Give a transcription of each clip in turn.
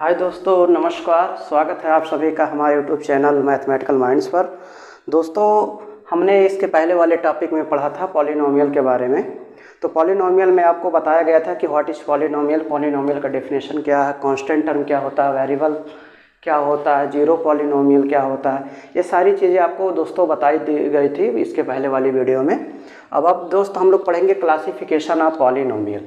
हाय दोस्तों, नमस्कार। स्वागत है आप सभी का हमारे यूट्यूब चैनल मैथमेटिकल माइंड्स पर। दोस्तों, हमने इसके पहले वाले टॉपिक में पढ़ा था पॉलिनोमियल के बारे में। तो पॉलिनोमियल में आपको बताया गया था कि व्हाट इज़ पॉलिनोमियल, पॉलिनोमियल का डेफिनेशन क्या है, कांस्टेंट टर्म क्या होता है, वेरिएबल क्या होता है, जीरो पॉलिनोमियल क्या होता है। ये सारी चीज़ें आपको दोस्तों बताई दी गई थी इसके पहले वाली वीडियो में। अब दोस्त हम लोग पढ़ेंगे classification of polynomial.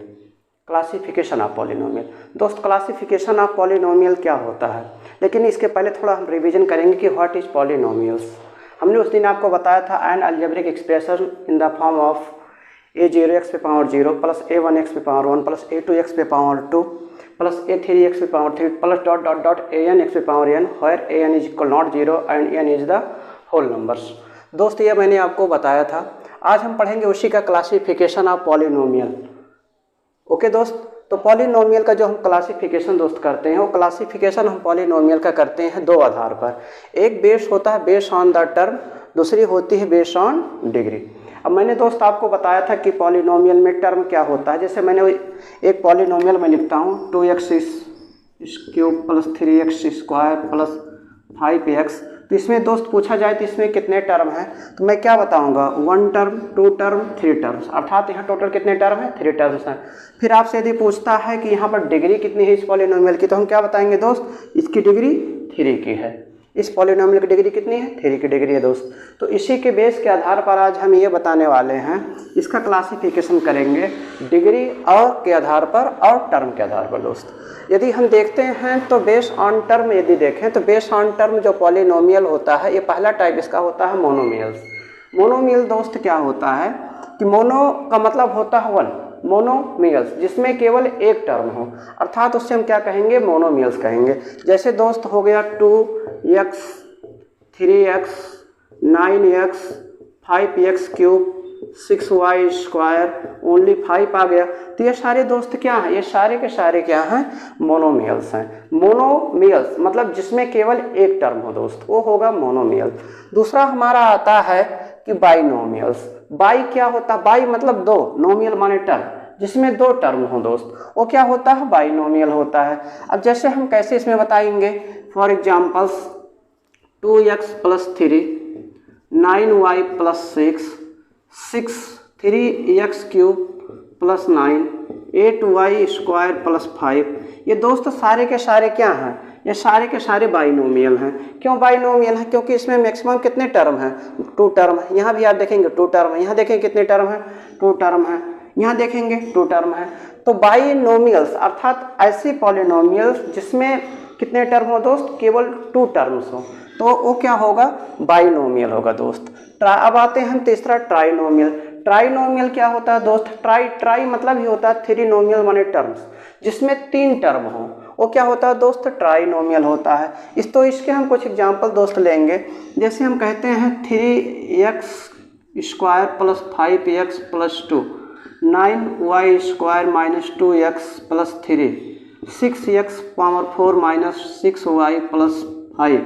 Classification of polynomial दोस्त, क्लासिफिकेशन ऑफ पॉलिनोमियल क्या होता है, लेकिन इसके पहले थोड़ा हम रिवीजन करेंगे कि व्हाट इज़ पॉलिनोमियल्स। हमने उस दिन आपको बताया था an algebraic expression in the form of a0x⁻0 plus a1x⁻1 plus a2x⁻2 plus a3x⁻3 plus dot dot dot an(n) where an is equal not 0 and n is the whole numbers. दोस्त, ये मैंने आपको बताया था। आज हम पढ़ेंगे उसी का क्लासिफिकेशन ऑफ पॉलिनोमियल। ओके दोस्त, तो पॉलिनोमियल का जो हम क्लासिफिकेशन दोस्त करते हैं, वो क्लासिफिकेशन हम पॉलिनोमियल का करते हैं दो आधार पर। एक बेस होता है बेस्ड ऑन द टर्म, दूसरी होती है बेस्ड ऑन डिग्री। अब मैंने दोस्त आपको बताया था कि पॉलिनोमियल में टर्म क्या होता है। जैसे मैंने एक पॉलिनोमियल में लिखता हूँ 2x³ plus 3x² plus 5x। तो इसमें दोस्त पूछा जाए तो इसमें कितने टर्म हैं, तो मैं क्या बताऊंगा, 1 टर्म, 2 टर्म, 3 टर्म्स, अर्थात यहाँ टोटल कितने टर्म हैं, 3 टर्म्स हैं। फिर आपसे यदि पूछता है कि यहाँ पर डिग्री कितनी है इस पॉलिनोमियल की, तो हम क्या बताएंगे दोस्त, इसकी डिग्री 3 की है। इस पॉलिनोमियल की डिग्री कितनी है, 3 की डिग्री है दोस्त। तो इसी के बेस के आधार पर आज हम ये बताने वाले हैं, इसका क्लासिफिकेशन करेंगे डिग्री और के आधार पर और टर्म के आधार पर दोस्त। यदि हम देखते हैं तो बेस्ड ऑन टर्म यदि देखें तो बेस्ड ऑन टर्म जो पॉलिनोमियल होता है, ये पहला टाइप इसका होता है मोनोमियल्स। मोनोमियल दोस्त क्या होता है कि मोनो का मतलब होता है 1, मोनोमियल्स जिसमें केवल एक टर्म हो, अर्थात उससे हम क्या कहेंगे, मोनोमियल्स कहेंगे। जैसे दोस्त हो गया 2x 3x 9x 5x³ 6y² only 5 आ गया। तो ये सारे दोस्त क्या हैं, ये सारे के सारे क्या हैं, मोनोमियल्स हैं। मोनोमियल्स मतलब जिसमें केवल एक टर्म हो दोस्त, वो होगा मोनोमियल। दूसरा हमारा आता है कि बाइनोमियल्स। बाई क्या होता है, बाई मतलब दो, नोमियल माने टर्म, जिसमें 2 टर्म हो दोस्त, वो क्या होता है, बाइनोमियल होता है। अब जैसे हम कैसे इसमें बताएंगे, for examples 2x plus 3 9y plus 6 3x³ plus 9 8y² plus 5। ये दोस्त सारे के सारे क्या हैं, ये सारे के सारे बाइनोमियल हैं। क्यों बाइनोमियल हैं, क्योंकि इसमें मैक्सिमम कितने टर्म हैं, 2 टर्म है। यहाँ भी आप देखेंगे 2 टर्म है, यहाँ देखेंगे कितने टर्म हैं, 2 टर्म है, यहाँ देखेंगे 2 टर्म है। तो बाइनोमियल्स अर्थात ऐसे पॉलिनोमियल्स जिसमें कितने टर्म हो दोस्त, केवल 2 टर्म्स हो, तो वो क्या होगा, बाइनोमियल होगा दोस्त। अब आते हैं हम तीसरा ट्राइनोमियल। ट्राइनोमियल क्या होता है दोस्त, ट्राई मतलब ही होता है 3 नोमियल माने टर्म्स, जिसमें 3 टर्म हो, वो क्या होता है दोस्त, ट्राइनोमियल होता है। इसके हम कुछ एग्जांपल दोस्त लेंगे। जैसे हम कहते हैं 3x² plus 5x plus 2 9y² minus 2x plus 3 6x⁴ minus 6y plus 5।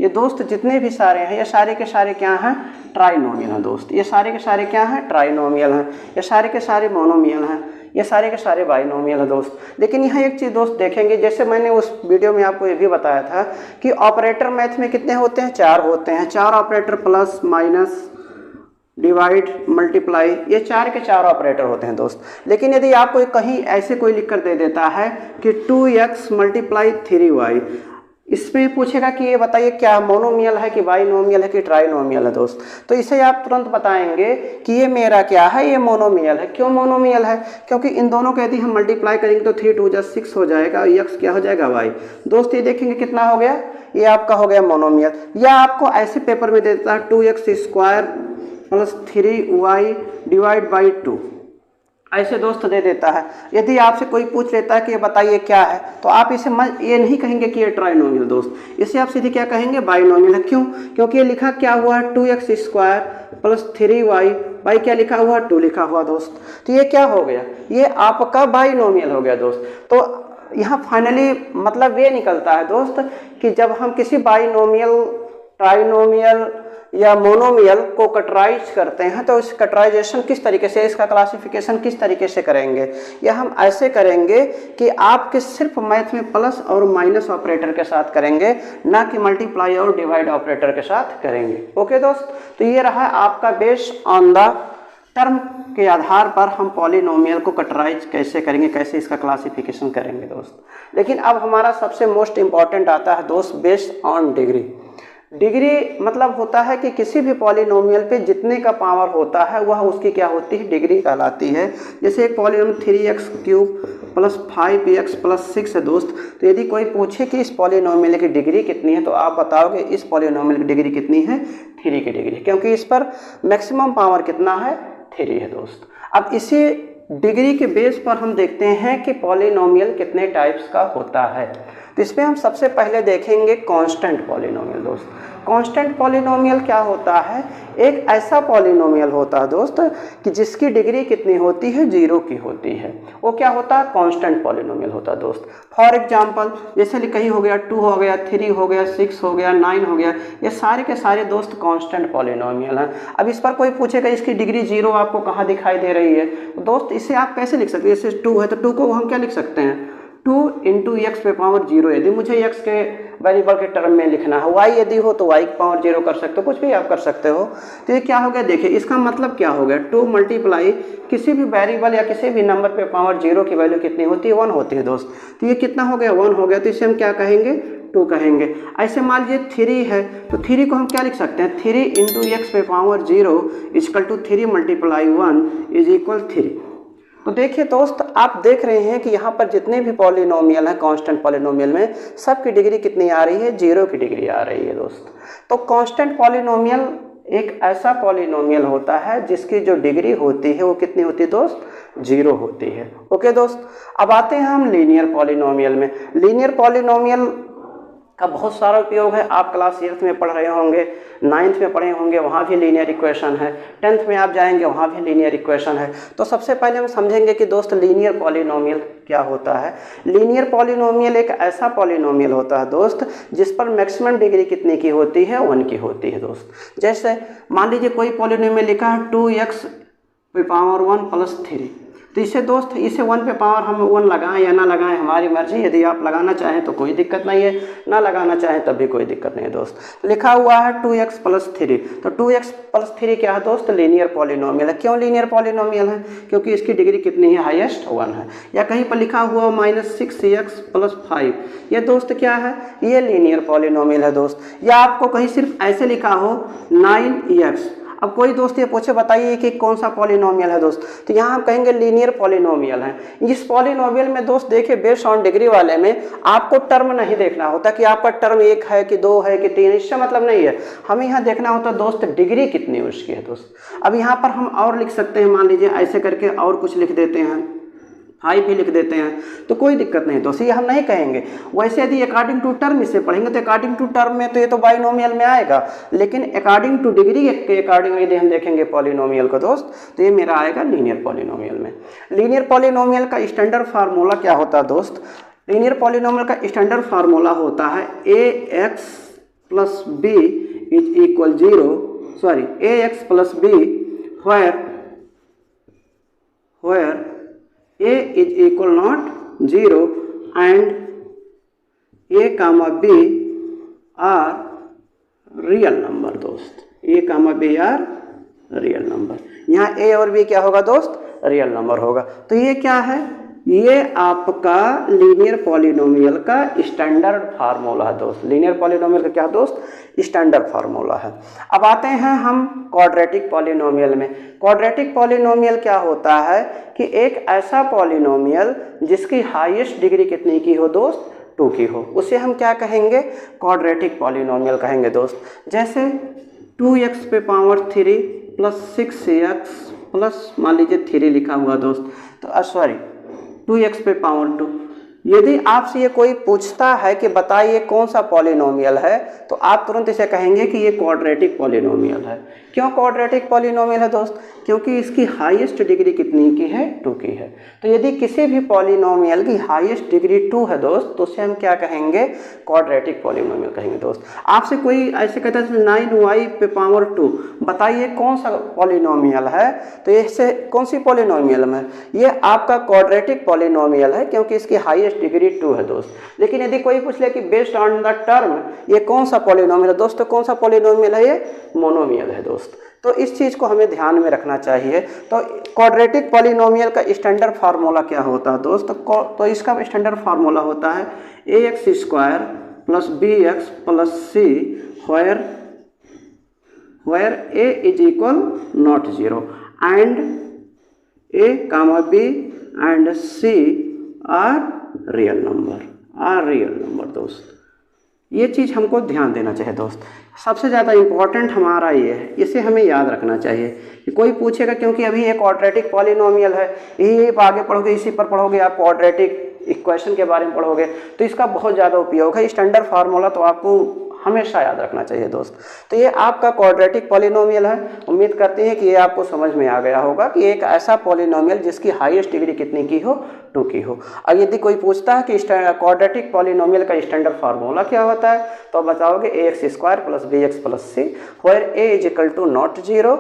ये दोस्त जितने भी सारे हैं, ये सारे के सारे क्या हैं, ट्राइनोमियल हैं दोस्त। ये सारे के सारे क्या हैं, ट्राइनोमियल हैं। ये सारे के सारे मोनोमियल हैं, ये सारे के सारे बाइनोमियल हैं दोस्त। लेकिन यहाँ एक चीज़ दोस्त देखेंगे, जैसे मैंने उस वीडियो में आपको ये भी बताया था कि ऑपरेटर मैथ में कितने होते हैं, 4 होते हैं। 4 operator, plus minus divide multiply, ये 4 के 4 ऑपरेटर होते हैं दोस्त। लेकिन यदि आपको कहीं ऐसे कोई लिख कर दे देता है कि 2x मल्टीप्लाई 3y, इसमें पूछेगा कि ये बताइए क्या मोनोमियल है कि बाइनोमियल है कि ट्राइनोमियल है दोस्त, तो इसे आप तुरंत बताएंगे कि ये मेरा क्या है, ये मोनोमियल है। क्यों मोनोमियल है, क्योंकि इन दोनों को यदि हम मल्टीप्लाई करेंगे तो 3 2 6 हो जाएगा, और x क्या हो जाएगा, y। दोस्त ये देखेंगे कितना हो गया, ये आपका हो गया मोनोमियल। या आपको ऐसे पेपर में देता है 2x² plus 3y divide by 2, ऐसे दोस्त दे देता है। यदि आपसे कोई पूछ लेता है कि ये बताइए क्या है, तो आप इसे ये नहीं कहेंगे कि ये ट्राइनोमियल दोस्त, इसे आप सीधे क्या कहेंगे, बाइनोमियल है। क्यों, क्योंकि ये लिखा क्या हुआ है, 2x² प्लस 3y बाई क्या लिखा हुआ, 2 लिखा हुआ दोस्त। तो ये क्या हो गया, ये आपका बाइनोमियल हो गया दोस्त। तो यहाँ फाइनली मतलब ये निकलता है दोस्त कि जब हम किसी बाइनोमियल, ट्राइनोमियल या मोनोमियल को कटराइज करते हैं तो इस कटराइजेशन किस तरीके से, इसका क्लासिफिकेशन किस तरीके से करेंगे, या हम ऐसे करेंगे कि आपके सिर्फ मैथ में प्लस और माइनस ऑपरेटर के साथ करेंगे, ना कि मल्टीप्लाई और डिवाइड ऑपरेटर के साथ करेंगे। ओके दोस्त, तो ये रहा आपका बेस्ड ऑन द टर्म के आधार पर हम पॉलिनोमियल को कटराइज कैसे करेंगे, कैसे इसका क्लासिफिकेशन करेंगे दोस्त। लेकिन अब हमारा सबसे मोस्ट इंपॉर्टेंट आता है दोस्त बेस्ड ऑन डिग्री। डिग्री मतलब होता है कि किसी भी पॉलिनोमियल पे जितने का पावर होता है वह उसकी क्या होती है, डिग्री कहलाती है। जैसे एक polynomial 3x³ plus 5x plus 6 है दोस्त, तो यदि कोई पूछे कि इस पॉलिनोमियल की डिग्री कितनी है तो आप बताओगे इस पॉलिनोमियल की डिग्री कितनी है, 3 की डिग्री, क्योंकि इस पर मैक्सिमम पावर कितना है, 3 है दोस्त। अब इसी डिग्री के बेस पर हम देखते हैं कि पॉलिनोमियल कितने टाइप्स का होता है। तो इसमें हम सबसे पहले देखेंगे कांस्टेंट पॉलिनोमियल दोस्त। कांस्टेंट पॉलिनोमियल क्या होता है, एक ऐसा पॉलिनोमियल होता है दोस्त कि जिसकी डिग्री कितनी होती है, 0 की होती है, वो क्या होता है, कांस्टेंट पॉलिनोमियल होता है दोस्त। फॉर एग्जांपल जैसे कहीं हो गया 2 हो गया, 3 हो गया, 6 हो गया, 9 हो गया, ये सारे के सारे दोस्त कांस्टेंट पॉलिनोमियल हैं। अब इस पर कोई पूछेगा इसकी डिग्री 0 आपको कहाँ दिखाई दे रही है, तो दोस्त इसे आप कैसे लिख सकते हैं, जैसे 2 है तो 2 को हम क्या लिख सकते हैं, 2 × x पे पावर 0। यदि मुझे x के वेरिएबल के टर्म में लिखना है, y यदि हो तो y की पावर 0 कर सकते हो, कुछ भी आप कर सकते हो। तो ये क्या हो गया, देखिए इसका मतलब क्या हो गया, 2 मल्टीप्लाई किसी भी वेरिएबल या किसी भी नंबर पे पावर 0 की वैल्यू कितनी होती है, 1 होती है दोस्त। तो ये कितना हो गया, 1 हो गया, तो इसे हम क्या कहेंगे, 2 कहेंगे। ऐसे मान लीजिए 3 है तो 3 को हम क्या लिख सकते हैं, 3 × x पे पावर 0 = 3 × 1 = 3। तो देखिए दोस्त, आप देख रहे हैं कि यहाँ पर जितने भी पॉलिनोमियल हैं कांस्टेंट पॉलिनोमियल में, सबकी डिग्री कितनी आ रही है, 0 की डिग्री आ रही है दोस्त। तो कांस्टेंट पॉलिनोमियल एक ऐसा पॉलिनोमियल होता है जिसकी जो डिग्री होती है वो कितनी होती है दोस्त, 0 होती है। ओके दोस्त, अब आते हैं हम लीनियर पॉलिनोमियल में। लीनियर पॉलिनोमियल का बहुत सारा उपयोग है, आप क्लास 8th में पढ़ रहे होंगे, 9th में पढ़े होंगे, वहाँ भी लीनियर इक्वेशन है, 10th में आप जाएंगे वहाँ भी लीनियर इक्वेशन है। तो सबसे पहले हम समझेंगे कि दोस्त लीनियर पॉलिनोमियल क्या होता है। लीनियर पॉलिनोमियल एक ऐसा पॉलिनोमियल होता है दोस्त जिस पर मैक्सिमम डिग्री कितने की होती है, 1 की होती है दोस्त। जैसे मान लीजिए कोई पॉलिनोमियल लिखा है 2x पे पावर 1 प्लस 3, तो इसे दोस्त इसे 1 पे पावर हम 1 लगाएं या ना लगाएं हमारी मर्जी। यदि आप लगाना चाहें तो कोई दिक्कत नहीं है, ना लगाना चाहें तब भी कोई दिक्कत नहीं है दोस्त। लिखा हुआ है 2x + 3, तो 2x + 3 क्या है दोस्त, लीनियर पॉलिनोमियल है। क्यों लीनियर पॉलिनोमियल है, क्योंकि इसकी डिग्री कितनी है, हाईएस्ट 1 है। या कहीं पर लिखा हुआ -6x + 5, ये दोस्त क्या है, ये लीनियर पॉलिनोमियल है दोस्त। या आपको कहीं सिर्फ ऐसे लिखा हो 9x। अब कोई दोस्त ये पूछे बताइए कि कौन सा पॉलिनोमियल है दोस्त, तो यहाँ हम कहेंगे लीनियर पॉलिनोमियल है। इस पॉलिनोमियल में दोस्त देखिए बेस्ड ऑन डिग्री वाले में आपको टर्म नहीं देखना होता कि आपका टर्म 1 है कि 2 है कि 3 है, इससे मतलब नहीं है। हमें यहाँ देखना होता दोस्त डिग्री कितनी उसकी है दोस्त। अब यहाँ पर हम और लिख सकते हैं, मान लीजिए ऐसे करके और कुछ लिख देते हैं, 5 भी लिख देते हैं, तो कोई दिक्कत नहीं दोस्त, ये हम नहीं कहेंगे। वैसे यदि अकॉर्डिंग टू टर्म इसे पढ़ेंगे तो अकॉर्डिंग टू टर्म में तो ये तो बाइनोमियल में आएगा, लेकिन अकॉर्डिंग टू डिग्री के अकॉर्डिंग यदि हम देखेंगे पॉलिनोमियल को दोस्त, तो ये मेरा आएगा लीनियर पॉलिनोमियल में। लीनियर पॉलिनोमियल का स्टैंडर्ड फार्मूला क्या होता है दोस्त, लीनियर पॉलिनोमियल का स्टैंडर्ड फार्मूला होता है ax + b = 0, sorry ax + b where a = not 0 and a, b are real number दोस्त। a, b are real number. यहाँ a और b क्या होगा दोस्त, रियल नंबर होगा। तो ये क्या है, ये आपका लीनियर पॉलिनोमियल का स्टैंडर्ड फार्मूला है दोस्त। लीनियर पॉलिनोमियल का क्या दोस्त, स्टैंडर्ड फार्मूला है। अब आते हैं हम क्वाड्रेटिक पॉलिनोमियल में। क्वाड्रेटिक पॉलिनोमियल क्या होता है कि एक ऐसा पॉलिनोमियल जिसकी हाईएस्ट डिग्री कितनी की हो दोस्त, 2 की हो, उसे हम क्या कहेंगे, क्वाड्रेटिक पॉलिनोमियल कहेंगे दोस्त। जैसे 2x पे पावर 3 + 6x प्लस मान लीजिए 3 लिखा हुआ दोस्त, तो सॉरी 2x पे पावर 2, यदि आपसे ये कोई पूछता है कि बताइए कौन सा पॉलिनोमियल है, तो आप तुरंत इसे कहेंगे कि ये क्वाड्रेटिक पॉलिनोमियल है। क्यों क्वाड्रेटिक पॉलिनोमियल है दोस्त? क्योंकि इसकी हाईएस्ट डिग्री कितनी की है? 2 की है। तो यदि किसी भी पॉलिनोमियल की हाईएस्ट डिग्री 2 है दोस्त, तो उसे हम क्या कहेंगे? क्वाड्रेटिक पॉलिनोमियल कहेंगे दोस्त। आपसे कोई ऐसे कहता है 9y पे पावर 2, बताइए कौन सा पॉलिनोमियल है, तो इससे कौन सी पॉलिनोमियल है? ये आपका क्वाड्रेटिक पॉलिनोमियल है, क्योंकि इसकी हाईएस्ट डिग्री 2 है दोस्त। लेकिन यदि कोई पूछ ले कि बेस्ड ऑन द टर्म ये कौन सा पॉलिनोमियल है दोस्त, तो कौन सा पॉलिनोमियल है? ये मोनोमियल है दोस्त। तो इस चीज़ को हमें ध्यान में रखना चाहिए। तो क्वाड्रेटिक पॉलिनोमियल का स्टैंडर्ड फार्मूला क्या होता है दोस्त? तो इसका स्टैंडर्ड फार्मूला होता है ax² plus bx plus c where a is equal not 0 and a, b and c are real number दोस्त। ये चीज़ हमको ध्यान देना चाहिए दोस्त। सबसे ज़्यादा इम्पॉर्टेंट हमारा ये है, इसे हमें याद रखना चाहिए कि कोई पूछेगा, क्योंकि अभी ये क्वाड्रेटिक पॉलिनोमियल है, यही आगे पढ़ोगे, इसी पर पढ़ोगे, आप क्वाड्रेटिक इक्वेशन के बारे में पढ़ोगे, तो इसका बहुत ज़्यादा उपयोग है। स्टैंडर्ड फार्मूला तो आपको हमेशा याद रखना चाहिए दोस्त। तो ये आपका क्वाड्रेटिक पॉलिनोमियल है। उम्मीद करते हैं कि ये आपको समझ में आ गया होगा कि एक ऐसा पॉलिनोमियल जिसकी हाईएस्ट डिग्री कितनी की हो? 2 की हो। और यदि कोई पूछता है कि क्वाड्रेटिक पॉलिनोमियल का स्टैंडर्ड फार्मूला क्या होता है, तो बताओगे ax² plus bx plus c where a is equal to not 0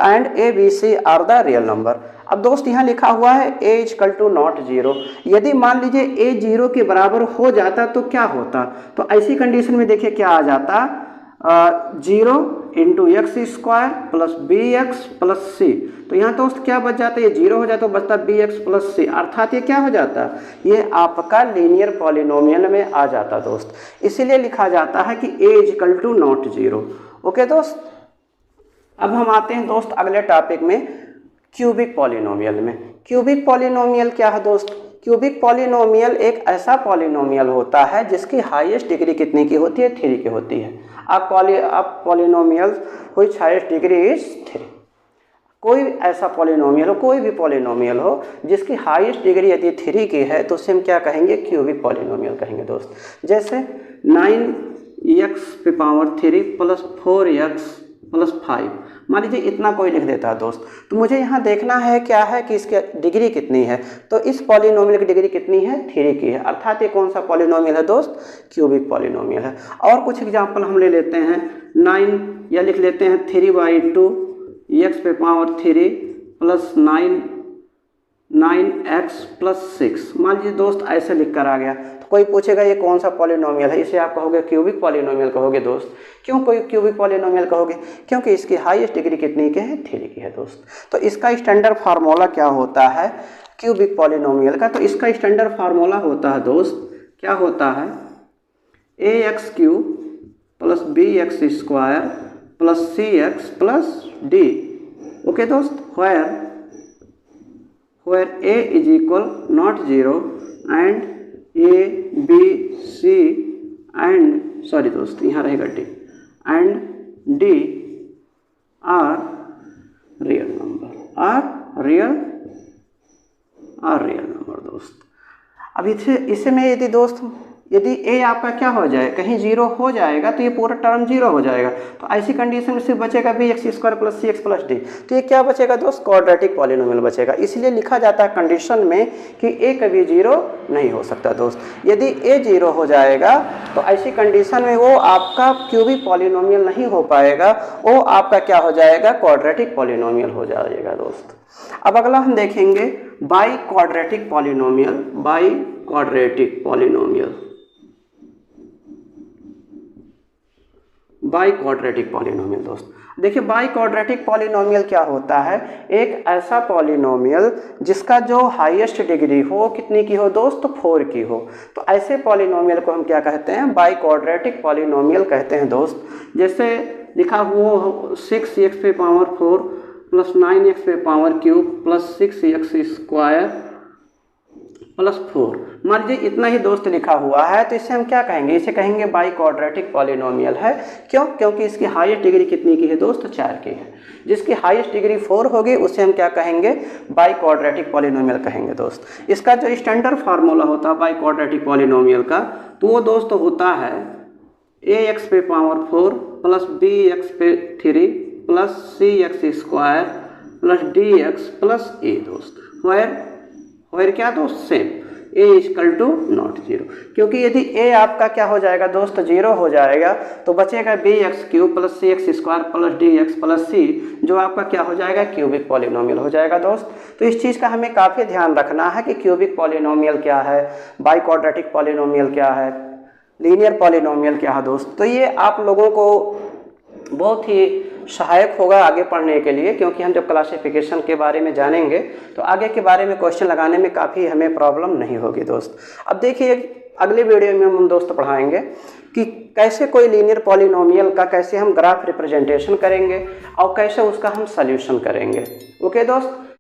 and a, b, c are the real number। अब दोस्त यहाँ लिखा हुआ है a is equal to not 0। यदि मान लीजिए a 0 के बराबर हो जाता तो क्या होता? तो ऐसी कंडीशन में देखिए क्या आ जाता, 0 into x² plus bx plus c। तो यहाँ दोस्त क्या बच जाता है? ये 0 हो जाता तो बचता bx प्लस c, अर्थात ये क्या हो जाता? ये आपका लीनियर पॉलिनोमियल में आ जाता दोस्त। इसीलिए लिखा जाता है कि a is equal to not 0। Okay दोस्त। अब हम आते हैं दोस्त अगले टॉपिक में, क्यूबिक पॉलिनोमियल में। क्यूबिक पॉलिनोमियल क्या है दोस्त? क्यूबिक पॉलिनोमियल एक ऐसा पॉलिनोमियल होता है जिसकी हाईएस्ट डिग्री कितने की होती है? 3 की होती है। आप polynomial which highest degree is 3। कोई ऐसा पॉलिनोमियल हो, कोई भी पॉलिनोमियल हो जिसकी हाईएस्ट डिग्री यदि 3 की है, तो उसे हम क्या कहेंगे? क्यूबिक पॉलिनोमियल कहेंगे दोस्त। जैसे 9x पे पावर 3 प्लस 4x प्लस 5, मान लीजिए इतना कोई लिख देता है दोस्त, तो मुझे यहाँ देखना है क्या है कि इसकी डिग्री कितनी है। तो इस पॉलिनोमियल की डिग्री कितनी है? 3 की है, अर्थात ये कौन सा पॉलिनोमियल है दोस्त? क्यूबिक पॉलिनोमियल है। और कुछ एग्जांपल हम ले लेते हैं, 9 या लिख लेते हैं 3/2 x पे पावर 3 प्लस 9x प्लस 6। मान लीजिए दोस्त ऐसे लिख कर आ गया, तो कोई पूछेगा ये कौन सा पॉलिनोमियल है, इसे आप कहोगे क्यूबिक पॉलिनोमियल कहोगे दोस्त। क्यों कोई क्यूबिक पॉलिनोमियल कहोगे? क्योंकि इसकी हाईएस्ट डिग्री कितनी की है? 3 की है दोस्त। तो इसका स्टैंडर्ड फार्मूला क्या होता है क्यूबिक पॉलिनोमियल का? तो इसका स्टैंडर्ड फार्मूला होता है दोस्त, क्या होता है? ax³ plus bx² plus cx plus d। Okay दोस्त। where a is equal not 0 and a, b, c and sorry दोस्त यहाँ रहेगा d and d are real number दोस्त। अब इसे में यदि a आपका क्या हो जाए, कहीं 0 हो जाएगा तो ये पूरा टर्म 0 हो जाएगा। तो ऐसी कंडीशन में सिर्फ बचेगा bx² plus cx plus d। तो ये क्या बचेगा दोस्त? क्वाड्रेटिक पॉलिनोमियल बचेगा। इसलिए लिखा जाता है कंडीशन में कि a कभी 0 नहीं हो सकता दोस्त। यदि a 0 हो जाएगा तो ऐसी कंडीशन में वो आपका क्यूबिक पॉलिनोमियल नहीं हो पाएगा, वो आपका क्या हो जाएगा? क्वाड्रेटिक पॉलिनोमियल हो जाएगा दोस्त। अब अगला हम देखेंगे बाई क्वाड्रेटिक पॉलिनोमियल दोस्त। देखिए बाई क्वाड्रेटिक पॉलिनोमियल क्या होता है? एक ऐसा पॉलिनोमियल जिसका जो हाईएस्ट डिग्री हो कितनी की हो दोस्त? तो 4 की हो। तो ऐसे पॉलिनोमियल को हम क्या कहते हैं? बाई क्वाड्रेटिक पॉलिनोमियल कहते हैं दोस्त। जैसे लिखा हुआ 6x पे पावर 4 प्लस 9x पे power cube plus 6x² plus 4। मान लीजिए इतना ही दोस्त लिखा हुआ है, तो इसे हम क्या कहेंगे, इसे कहेंगे बाई क्वाड्रेटिक पॉलिनोमियल है। क्यों? क्योंकि इसकी हाईएस्ट डिग्री कितनी की है दोस्त, 4 की है। जिसकी हाईएस्ट डिग्री 4 होगी उसे हम क्या कहेंगे, बाई क्वाड्रेटिक पॉलिनोमियल कहेंगे दोस्त। इसका जो स्टैंडर्ड फार्मूला होता है बाई क्वाड्रेटिक पॉलिनोमियल का, तो वो दोस्त होता है ax पे पावर 4 प्लस bx पे 3 plus cx square plus dx plus a दोस्त। वेयर क्या दोस्त, same a equal to not 0। क्योंकि यदि a आपका क्या हो जाएगा दोस्त, 0 हो जाएगा, तो बचेगा bx cube plus cx square plus dx plus c, जो आपका क्या हो जाएगा, क्यूबिक पॉलिनोमियल हो जाएगा दोस्त। तो इस चीज़ का हमें काफ़ी ध्यान रखना है कि क्यूबिक पॉलिनोमियल क्या है, बाई क्वाड्रेटिक पॉलिनोमियल क्या है, लीनियर पॉलिनोमियल क्या है दोस्त। तो ये आप लोगों को बहुत ही सहायक होगा आगे पढ़ने के लिए, क्योंकि हम जब क्लासिफिकेशन के बारे में जानेंगे तो आगे के बारे में क्वेश्चन लगाने में काफ़ी हमें प्रॉब्लम नहीं होगी दोस्त। अब देखिए अगले वीडियो में हम दोस्त पढ़ाएंगे कि कैसे कोई लीनियर पॉलिनोमियल का कैसे हम ग्राफ रिप्रेजेंटेशन करेंगे और कैसे उसका हम सॉल्यूशन करेंगे। ओके दोस्त।